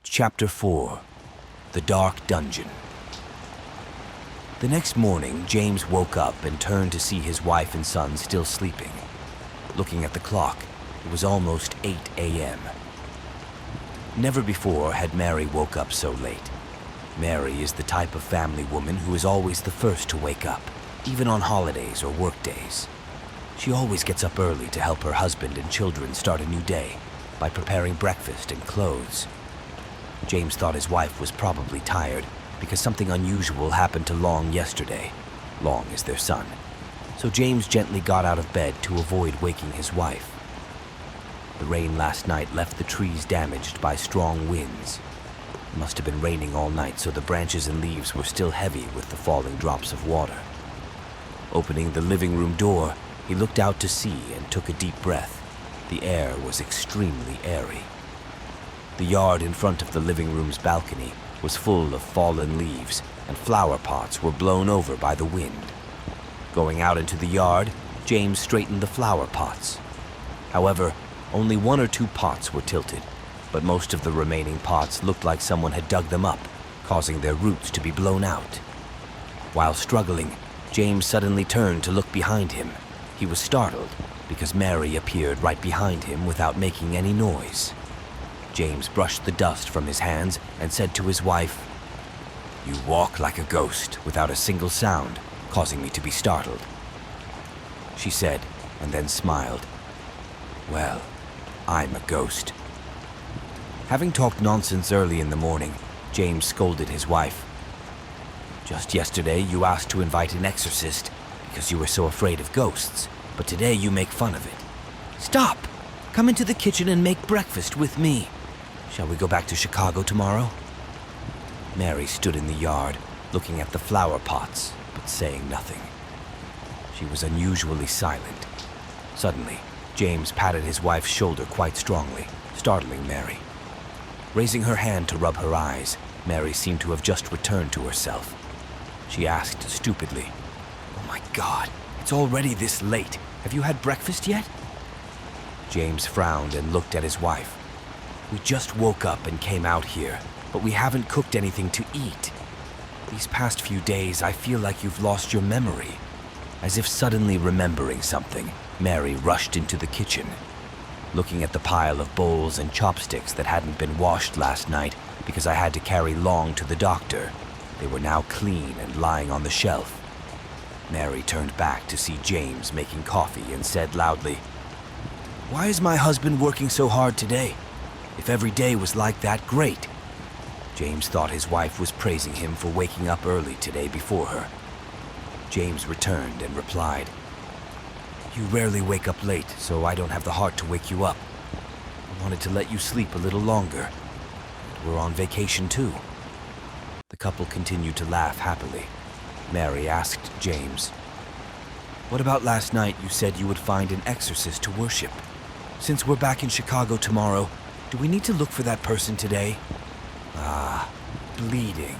Chapter 4. The Dark Dungeon. The next morning, James woke up and turned to see his wife and son still sleeping. Looking at the clock, it was almost 8 a.m. Never before had Mary woke up so late. Mary is the type of family woman who is always the first to wake up, even on holidays or work days. She always gets up early to help her husband and children start a new day by preparing breakfast and clothes. James thought his wife was probably tired because something unusual happened to Long yesterday. Long is their son. So James gently got out of bed to avoid waking his wife. The rain last night left the trees damaged by strong winds. It must have been raining all night, so the branches and leaves were still heavy with the falling drops of water. Opening the living room door, he looked out to sea and took a deep breath. The air was extremely airy. The yard in front of the living room's balcony was full of fallen leaves, and flower pots were blown over by the wind. Going out into the yard, James straightened the flower pots. However, only 1 or 2 pots were tilted, but most of the remaining pots looked like someone had dug them up, causing their roots to be blown out. While struggling, James suddenly turned to look behind him. He was startled because Mary appeared right behind him without making any noise. James brushed the dust from his hands and said to his wife, "You walk like a ghost without a single sound, causing me to be startled." She said, and then smiled. "Well, I'm a ghost." Having talked nonsense early in the morning, James scolded his wife. "Just yesterday you asked to invite an exorcist because you were so afraid of ghosts, but today you make fun of it. Stop! Come into the kitchen and make breakfast with me. Shall we go back to Chicago tomorrow?" Mary stood in the yard, looking at the flower pots, but saying nothing. She was unusually silent. Suddenly, James patted his wife's shoulder quite strongly, startling Mary. Raising her hand to rub her eyes, Mary seemed to have just returned to herself. She asked stupidly, "Oh my God, it's already this late. Have you had breakfast yet?" James frowned and looked at his wife. "We just woke up and came out here, but we haven't cooked anything to eat. These past few days, I feel like you've lost your memory." As if suddenly remembering something, Mary rushed into the kitchen. Looking at the pile of bowls and chopsticks that hadn't been washed last night because I had to carry Long to the doctor, they were now clean and lying on the shelf. Mary turned back to see James making coffee and said loudly, "Why is my husband working so hard today? If every day was like that, great." James thought his wife was praising him for waking up early today before her. James returned and replied, "You rarely wake up late, so I don't have the heart to wake you up. I wanted to let you sleep a little longer. We're on vacation too." The couple continued to laugh happily. Mary asked James, "What about last night you said you would find an exorcist to worship? Since we're back in Chicago tomorrow, do we need to look for that person today?" "Ah, bleeding."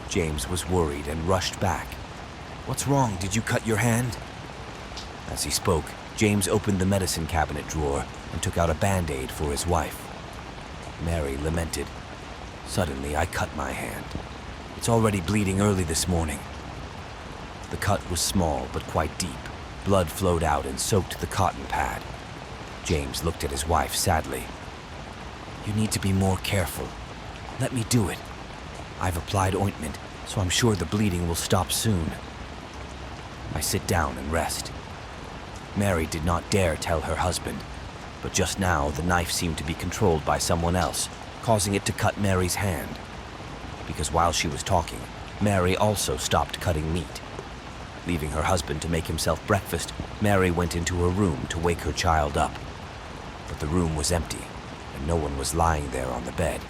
James was worried and rushed back. "What's wrong? Did you cut your hand?" As he spoke, James opened the medicine cabinet drawer and took out a Band-Aid for his wife. Mary lamented, "Suddenly I cut my hand. It's already bleeding early this morning." The cut was small but quite deep. Blood flowed out and soaked the cotton pad. James looked at his wife sadly. "You need to be more careful. Let me do it. I've applied ointment, so I'm sure the bleeding will stop soon. I sit down and rest." Mary did not dare tell her husband, but just now the knife seemed to be controlled by someone else, causing it to cut Mary's hand. Because while she was talking, Mary also stopped cutting meat. Leaving her husband to make himself breakfast, Mary went into her room to wake her child up. But the room was empty, and no one was lying there on the bed.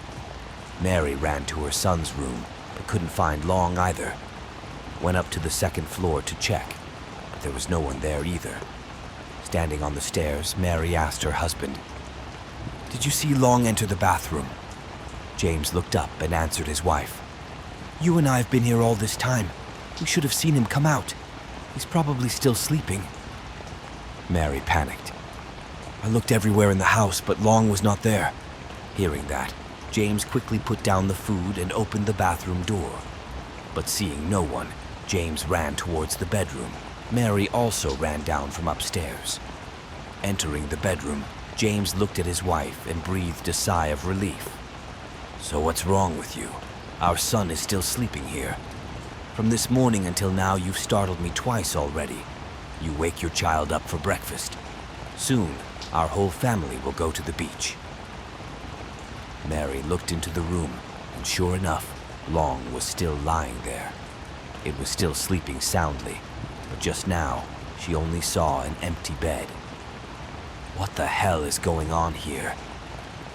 Mary ran to her son's room, but couldn't find Long either. Went up to the second floor to check, but there was no one there either. Standing on the stairs, Mary asked her husband, "Did you see Long enter the bathroom?" James looked up and answered his wife, You and I have been here all this time. We should have seen him come out. He's probably still sleeping." Mary panicked. "I looked everywhere in the house, but Long was not there." Hearing that, James quickly put down the food and opened the bathroom door. But seeing no one, James ran towards the bedroom. Mary also ran down from upstairs. Entering the bedroom, James looked at his wife and breathed a sigh of relief. "So what's wrong with you? Our son is still sleeping here. From this morning until now, you've startled me twice already. You wake your child up for breakfast. Soon, our whole family will go to the beach." Mary looked into the room, and sure enough, Long was still lying there. It was still sleeping soundly, but just now, she only saw an empty bed. What the hell is going on here?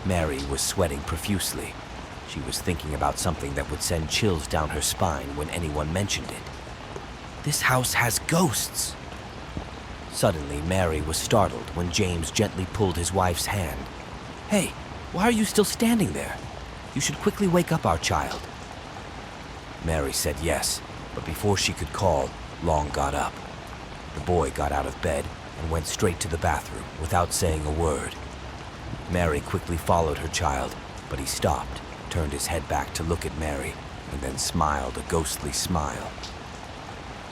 Mary was sweating profusely. She was thinking about something that would send chills down her spine when anyone mentioned it. This house has ghosts! Suddenly, Mary was startled when James gently pulled his wife's hand. "Hey, why are you still standing there? You should quickly wake up our child." Mary said yes, but before she could call, Long got up. The boy got out of bed and went straight to the bathroom without saying a word. Mary quickly followed her child, but he stopped, turned his head back to look at Mary, and then smiled a ghostly smile.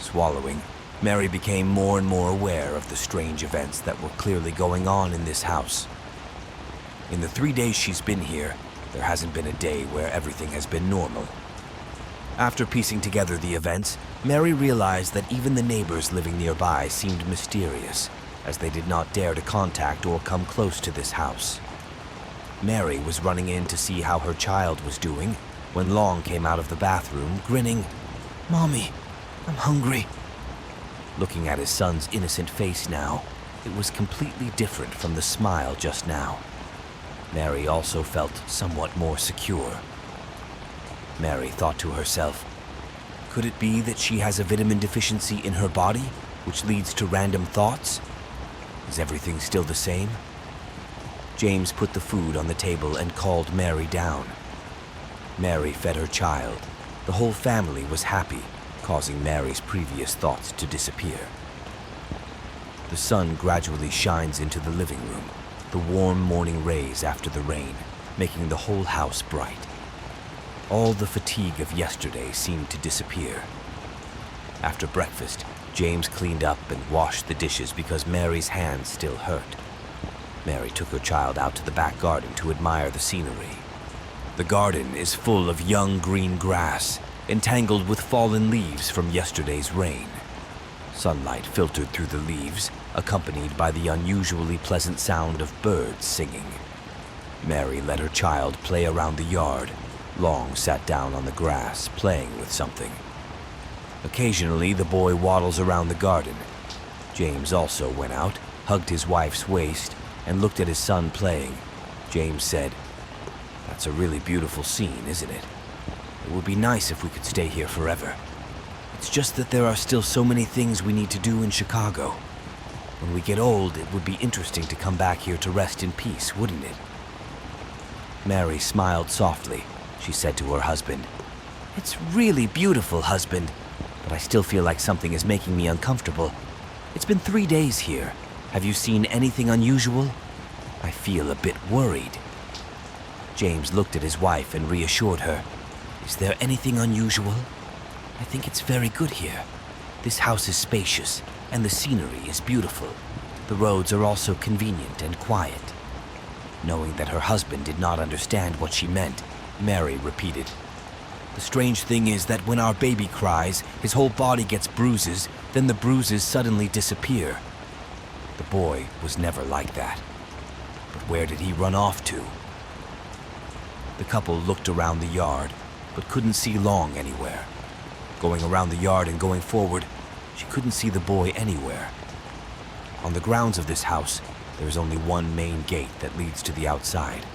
Swallowing, Mary became more and more aware of the strange events that were clearly going on in this house. In the 3 days she's been here, there hasn't been a day where everything has been normal. After piecing together the events, Mary realized that even the neighbors living nearby seemed mysterious, as they did not dare to contact or come close to this house. Mary was running in to see how her child was doing when Long came out of the bathroom, grinning. "Mommy, I'm hungry." Looking at his son's innocent face now, it was completely different from the smile just now. Mary also felt somewhat more secure. Mary thought to herself, could it be that she has a vitamin deficiency in her body, which leads to random thoughts? Is everything still the same? James put the food on the table and called Mary down. Mary fed her child. The whole family was happy, causing Mary's previous thoughts to disappear. The sun gradually shines into the living room, the warm morning rays after the rain, making the whole house bright. All the fatigue of yesterday seemed to disappear. After breakfast, James cleaned up and washed the dishes because Mary's hands still hurt. Mary took her child out to the back garden to admire the scenery. The garden is full of young green grass, entangled with fallen leaves from yesterday's rain. Sunlight filtered through the leaves, accompanied by the unusually pleasant sound of birds singing. Mary let her child play around the yard. Long sat down on the grass, playing with something. Occasionally, the boy waddles around the garden. James also went out, hugged his wife's waist, and looked at his son playing. James said, "That's a really beautiful scene, isn't it? It would be nice if we could stay here forever. It's just that there are still so many things we need to do in Chicago. When we get old, it would be interesting to come back here to rest in peace, wouldn't it?" Mary smiled softly. She said to her husband, "It's really beautiful, husband, but I still feel like something is making me uncomfortable. It's been 3 days here. Have you seen anything unusual? I feel a bit worried." James looked at his wife and reassured her. "Is there anything unusual? I think it's very good here. This house is spacious, and the scenery is beautiful. The roads are also convenient and quiet." Knowing that her husband did not understand what she meant, Mary repeated, "The strange thing is that when our baby cries, his whole body gets bruises, then the bruises suddenly disappear. The boy was never like that. But where did he run off to?" The couple looked around the yard, but couldn't see Long anywhere. Going around the yard and going forward, she couldn't see the boy anywhere. On the grounds of this house, there is only one main gate that leads to the outside.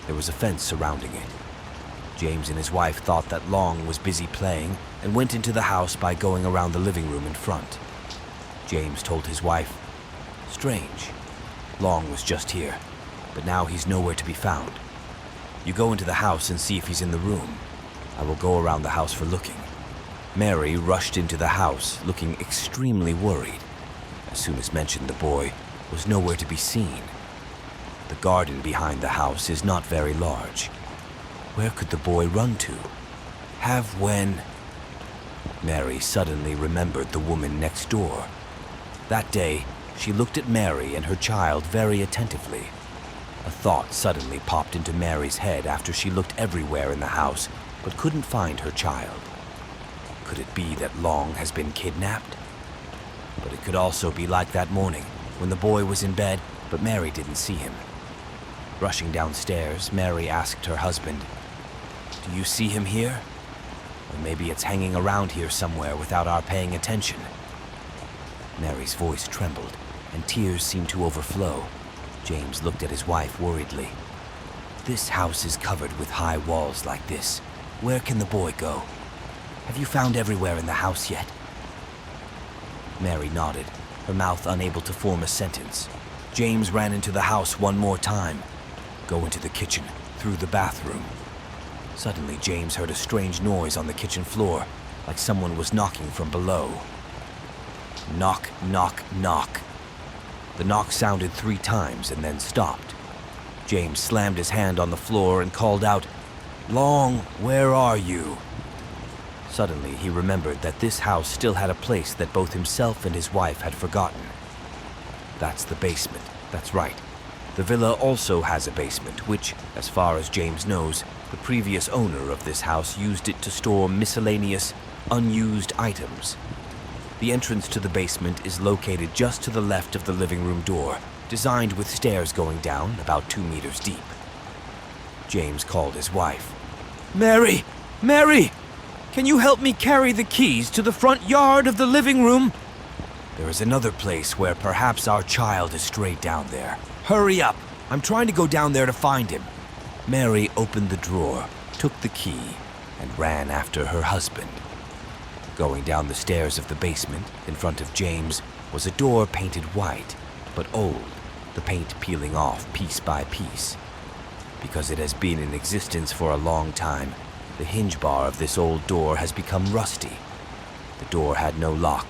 There was a fence surrounding it. James and his wife thought that Long was busy playing and went into the house by going around the living room in front. James told his wife, "Strange. Long was just here, but now he's nowhere to be found. You go into the house and see if he's in the room. I will go around the house for looking." Mary rushed into the house, looking extremely worried. As soon as mentioned, the boy was nowhere to be seen. The garden behind the house is not very large. Where could the boy run to? Mary suddenly remembered the woman next door. That day, she looked at Mary and her child very attentively. A thought suddenly popped into Mary's head after she looked everywhere in the house but couldn't find her child. Could it be that Long has been kidnapped? But it could also be like that morning when the boy was in bed but Mary didn't see him. Rushing downstairs, Mary asked her husband, "Do you see him here? Or maybe it's hanging around here somewhere without our paying attention." Mary's voice trembled, and tears seemed to overflow. James looked at his wife worriedly. "This house is covered with high walls like this. Where can the boy go? Have you found everywhere in the house yet?" Mary nodded, her mouth unable to form a sentence. James ran into the house one more time. Go into the kitchen, through the bathroom. Suddenly, James heard a strange noise on the kitchen floor, like someone was knocking from below. Knock, knock, knock. The knock sounded 3 times and then stopped. James slammed his hand on the floor and called out, "Long, where are you?" Suddenly, he remembered that this house still had a place that both himself and his wife had forgotten. That's the basement. That's right. The villa also has a basement, which, as far as James knows, the previous owner of this house used it to store miscellaneous, unused items. The entrance to the basement is located just to the left of the living room door, designed with stairs going down about 2 meters deep. James called his wife. "Mary! Mary! Can you help me carry the keys to the front yard of the living room? There is another place where perhaps our child has strayed down there. Hurry up! I'm trying to go down there to find him." Mary opened the drawer, took the key, and ran after her husband. Going down the stairs of the basement, in front of James, was a door painted white, but old, the paint peeling off piece by piece. Because it has been in existence for a long time, the hinge bar of this old door has become rusty. The door had no lock,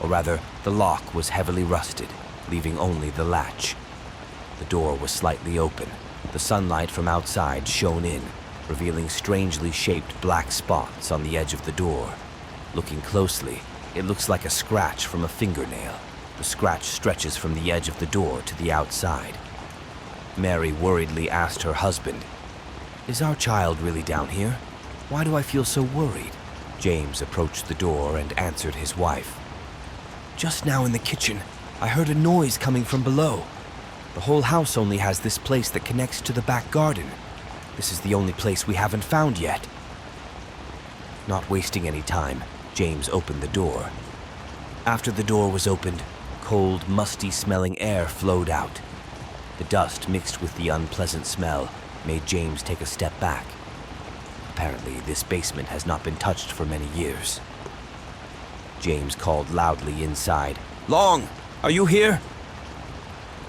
or rather, the lock was heavily rusted, leaving only the latch. The door was slightly open. The sunlight from outside shone in, revealing strangely shaped black spots on the edge of the door. Looking closely, it looks like a scratch from a fingernail. The scratch stretches from the edge of the door to the outside. Mary worriedly asked her husband, "Is our child really down here? Why do I feel so worried?" James approached the door and answered his wife. "Just now in the kitchen, I heard a noise coming from below. The whole house only has this place that connects to the back garden. This is the only place we haven't found yet." Not wasting any time, James opened the door. After the door was opened, cold, musty-smelling air flowed out. The dust mixed with the unpleasant smell made James take a step back. Apparently, this basement has not been touched for many years. James called loudly inside, "Long, are you here?"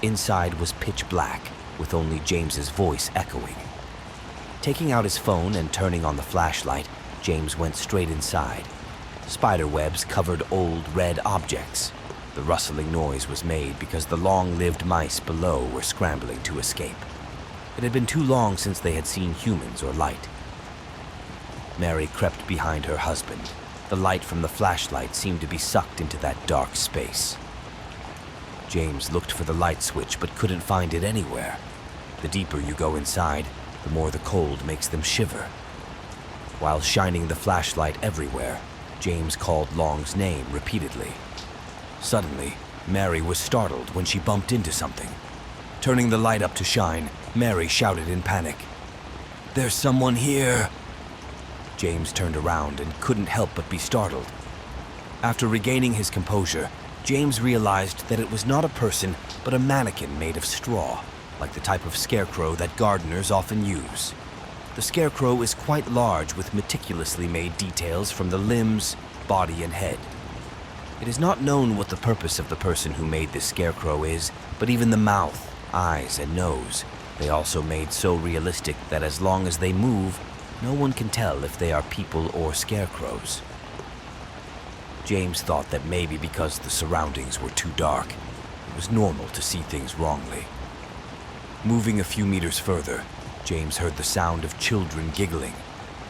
Inside was pitch black, with only James's voice echoing. Taking out his phone and turning on the flashlight, James went straight inside. Spider webs covered old red objects. The rustling noise was made because the long-lived mice below were scrambling to escape. It had been too long since they had seen humans or light. Mary crept behind her husband. The light from the flashlight seemed to be sucked into that dark space. James looked for the light switch but couldn't find it anywhere. The deeper you go inside, the more the cold makes them shiver. While shining the flashlight everywhere, James called Long's name repeatedly. Suddenly, Mary was startled when she bumped into something. Turning the light up to shine, Mary shouted in panic, "There's someone here!" James turned around and couldn't help but be startled. After regaining his composure, James realized that it was not a person, but a mannequin made of straw, like the type of scarecrow that gardeners often use. The scarecrow is quite large with meticulously made details from the limbs, body, and head. It is not known what the purpose of the person who made this scarecrow is, but even the mouth, eyes, and nose, they also made so realistic that as long as they move, No one can tell if they are people or scarecrows. James thought that maybe because the surroundings were too dark, it was normal to see things wrongly. Moving a few meters further, James heard the sound of children giggling,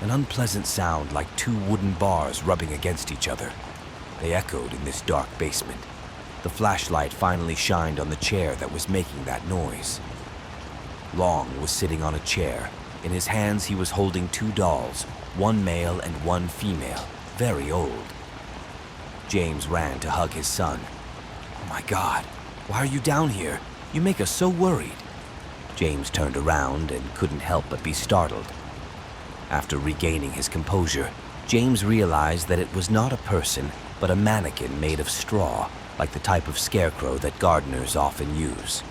an unpleasant sound like two wooden bars rubbing against each other. They echoed in this dark basement. The flashlight finally shined on the chair that was making that noise. Long was sitting on a chair. In his hands he was holding two dolls, one male and one female, very old. James ran to hug his son. "Oh my God, why are you down here? You make us so worried." James turned around and couldn't help but be startled. After regaining his composure, James realized that it was not a person, but a mannequin made of straw, like the type of scarecrow that gardeners often use.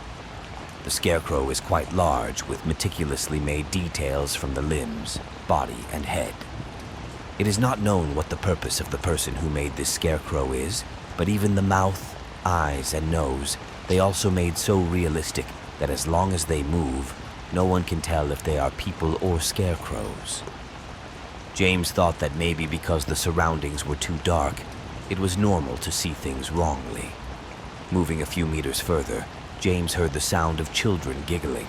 The scarecrow is quite large, with meticulously made details from the limbs, body, and head. It is not known what the purpose of the person who made this scarecrow is, but even the mouth, eyes, and nose, they also made so realistic that as long as they move, no one can tell if they are people or scarecrows. James thought that maybe because the surroundings were too dark, it was normal to see things wrongly. Moving a few meters further, James heard the sound of children giggling,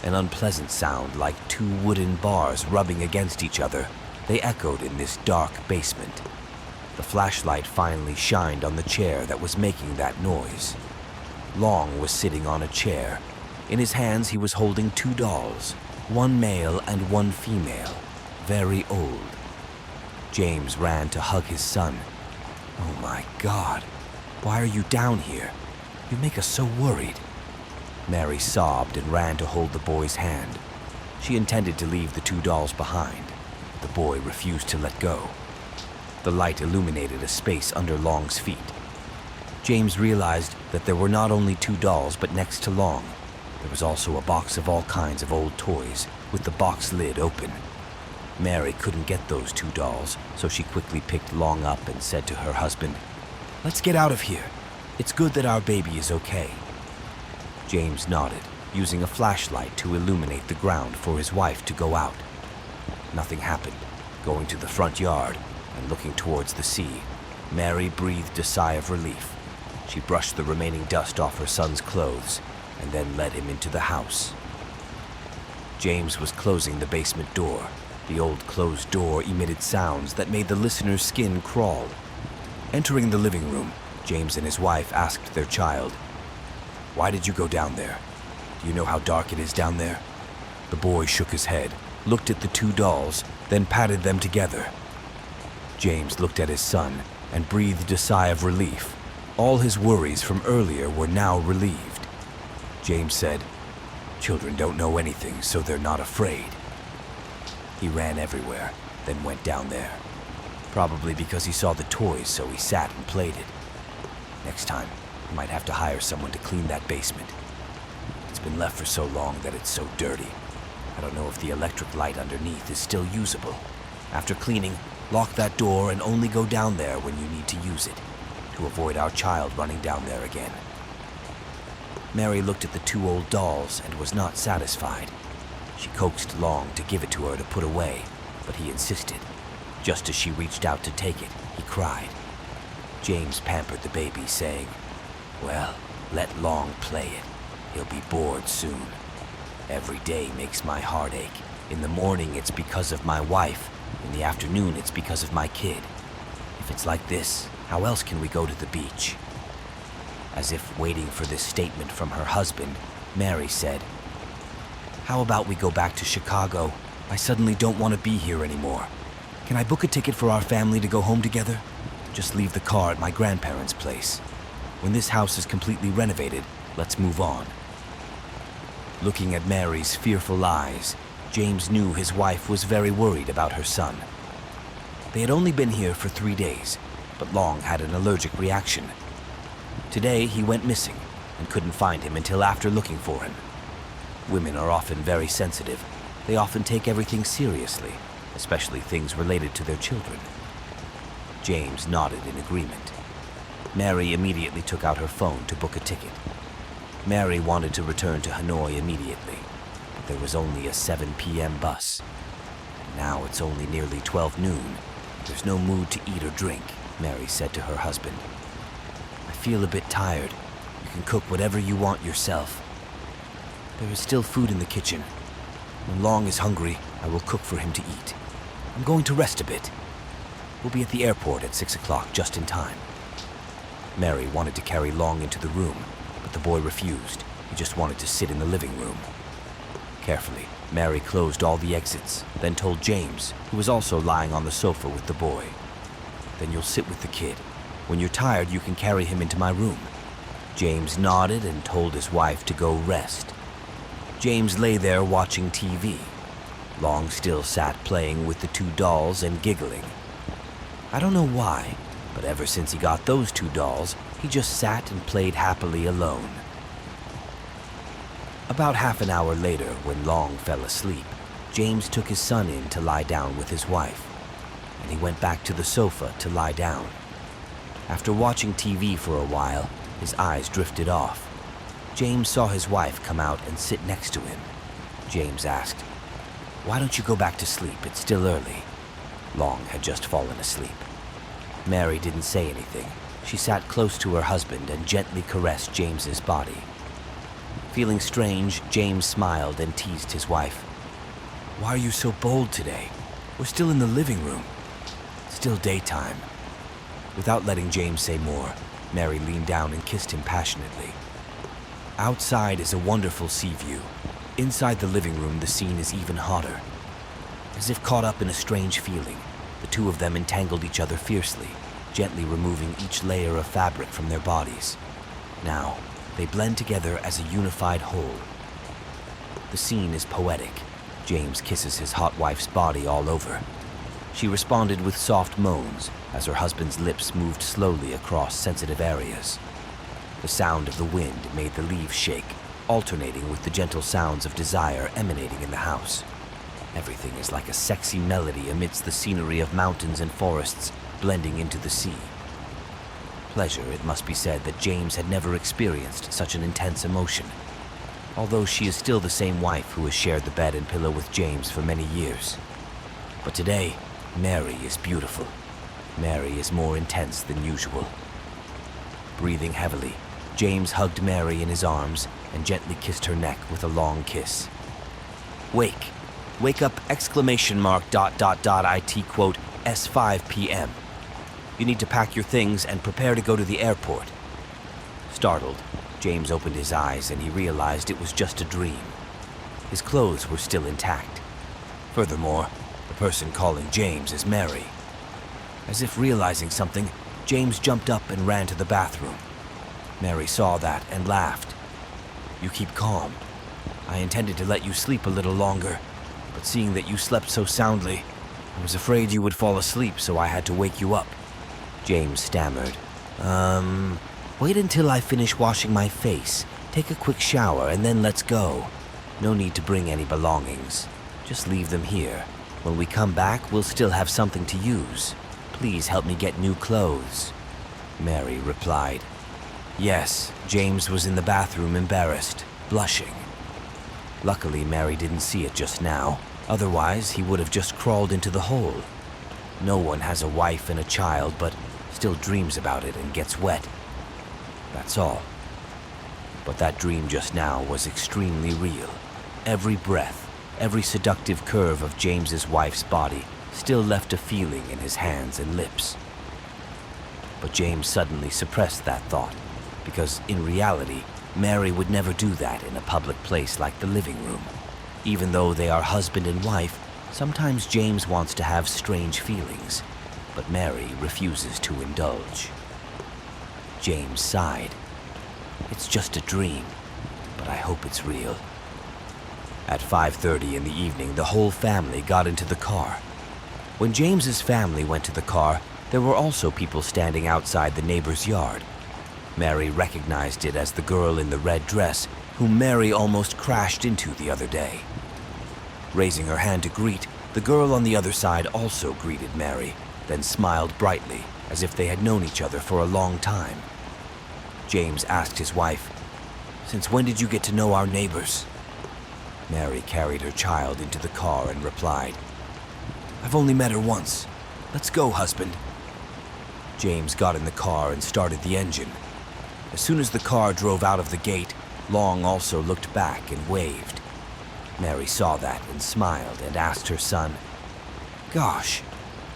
an unpleasant sound like two wooden bars rubbing against each other. They echoed in this dark basement. The flashlight finally shined on the chair that was making that noise. Long was sitting on a chair. In his hands he was holding two dolls, one male and one female, very old. James ran to hug his son. "Oh my God, why are you down here? You make us so worried." Mary sobbed and ran to hold the boy's hand. She intended to leave the two dolls behind. The boy refused to let go. The light illuminated a space under Long's feet. James realized that there were not only two dolls, but next to Long, there was also a box of all kinds of old toys, with the box lid open. Mary couldn't get those two dolls, so she quickly picked Long up and said to her husband, "Let's get out of here. It's good that our baby is okay." James nodded, using a flashlight to illuminate the ground for his wife to go out. Nothing happened. Going to the front yard and looking towards the sea, Mary breathed a sigh of relief. She brushed the remaining dust off her son's clothes and then led him into the house. James was closing the basement door. The old closed door emitted sounds that made the listener's skin crawl. Entering the living room, James and his wife asked their child, "Why did you go down there? Do you know how dark it is down there?" The boy shook his head, looked at the two dolls, then patted them together. James looked at his son and breathed a sigh of relief. All his worries from earlier were now relieved. James said, "Children don't know anything, so they're not afraid." He ran everywhere, then went down there. Probably because he saw the toys, so he sat and played it. Next time, he might have to hire someone to clean that basement. It's been left for so long that it's so dirty. I don't know if the electric light underneath is still usable. After cleaning, lock that door and only go down there when you need to use it, to avoid our child running down there again. Mary looked at the two old dolls and was not satisfied. She coaxed Long to give it to her to put away, but he insisted. Just as she reached out to take it, he cried. James pampered the baby, saying, "Well, let Long play it. He'll be bored soon. Every day makes my heart ache. In the morning it's because of my wife. In the afternoon it's because of my kid. If it's like this, how else can we go to the beach?" As if waiting for this statement from her husband, Mary said, "How about we go back to Chicago? I suddenly don't want to be here anymore. Can I book a ticket for our family to go home together? Just leave the car at my grandparents' place. When this house is completely renovated, let's move on." Looking at Mary's fearful eyes, James knew his wife was very worried about her son. They had only been here for 3 days, but Long had an allergic reaction. Today he went missing and couldn't find him until after looking for him. Women are often very sensitive. They often take everything seriously, especially things related to their children. James nodded in agreement. Mary immediately took out her phone to book a ticket. Mary wanted to return to Hanoi immediately, but there was only a 7 p.m. bus. Now it's only nearly 12 noon. There's no mood to eat or drink, Mary said to her husband. I feel a bit tired. You can cook whatever you want yourself. There is still food in the kitchen. When Long is hungry, I will cook for him to eat. I'm going to rest a bit. We'll be at the airport at 6 o'clock, just in time. Mary wanted to carry Long into the room, but the boy refused. He just wanted to sit in the living room. Carefully, Mary closed all the exits, then told James, who was also lying on the sofa with the boy. Then you'll sit with the kid. When you're tired, you can carry him into my room. James nodded and told his wife to go rest. James lay there watching TV. Long still sat playing with the two dolls and giggling. I don't know why, but ever since he got those two dolls, he just sat and played happily alone. About half an hour later, when Long fell asleep, James took his son in to lie down with his wife, and he went back to the sofa to lie down. After watching TV for a while, his eyes drifted off. James saw his wife come out and sit next to him. James asked, "Why don't you go back to sleep? It's still early." Long had just fallen asleep. Mary didn't say anything. She sat close to her husband and gently caressed James's body. Feeling strange, James smiled and teased his wife. "Why are you so bold today? We're still in the living room. It's still daytime." Without letting James say more, Mary leaned down and kissed him passionately. Outside is a wonderful sea view. Inside the living room, the scene is even hotter. As if caught up in a strange feeling, the two of them entangled each other fiercely, gently removing each layer of fabric from their bodies. Now, they blend together as a unified whole. The scene is poetic. James kisses his hot wife's body all over. She responded with soft moans as her husband's lips moved slowly across sensitive areas. The sound of the wind made the leaves shake, alternating with the gentle sounds of desire emanating in the house. Everything is like a sexy melody amidst the scenery of mountains and forests blending into the sea. Pleasure, it must be said that James had never experienced such an intense emotion, although she is still the same wife who has shared the bed and pillow with James for many years. But today, Mary is beautiful. Mary is more intense than usual. Breathing heavily, James hugged Mary in his arms and gently kissed her neck with a long kiss. "Wake. Wake up, ! IT quote S5 p.m. You need to pack your things and prepare to go to the airport." Startled, James opened his eyes and he realized it was just a dream. His clothes were still intact. Furthermore, the person calling James is Mary. As if realizing something, James jumped up and ran to the bathroom. Mary saw that and laughed. "You keep calm. I intended to let you sleep a little longer, but seeing that you slept so soundly, I was afraid you would fall asleep, so I had to wake you up." James stammered. Wait until I finish washing my face, take a quick shower, and then let's go. No need to bring any belongings. Just leave them here. When we come back, we'll still have something to use. Please help me get new clothes." Mary replied. Yes, James was in the bathroom, embarrassed, blushing. Luckily, Mary didn't see it just now. Otherwise, he would have just crawled into the hole. No one has a wife and a child, but still dreams about it and gets wet. That's all. But that dream just now was extremely real. Every breath, every seductive curve of James's wife's body still left a feeling in his hands and lips. But James suddenly suppressed that thought, because in reality, Mary would never do that in a public place like the living room. Even though they are husband and wife, sometimes James wants to have strange feelings, but Mary refuses to indulge. James sighed. It's just a dream, but I hope it's real. At 5:30 in the evening, the whole family got into the car. When James's family went to the car, there were also people standing outside the neighbor's yard. Mary recognized it as the girl in the red dress whom Mary almost crashed into the other day. Raising her hand to greet, the girl on the other side also greeted Mary, then smiled brightly, as if they had known each other for a long time. James asked his wife, "Since when did you get to know our neighbors?" Mary carried her child into the car and replied, I've only met her once. Let's go, husband. James got in the car and started the engine. As soon as the car drove out of the gate, Long also looked back and waved. Mary saw that and smiled and asked her son, "Gosh,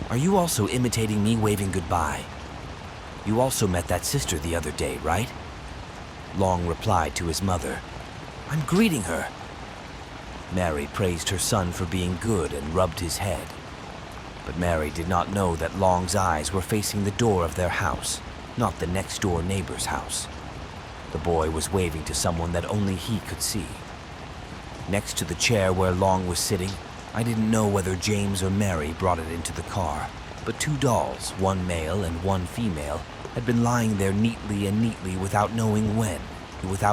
are you also imitating me waving goodbye? You also met that sister the other day, right?" Long replied to his mother, "I'm greeting her." Mary praised her son for being good and rubbed his head. But Mary did not know that Long's eyes were facing the door of their house, not the next-door neighbor's house. The boy was waving to someone that only he could see. Next to the chair where Long was sitting, I didn't know whether James or Mary brought it into the car, but 2 dolls, one male and one female, had been lying there neatly without knowing when, without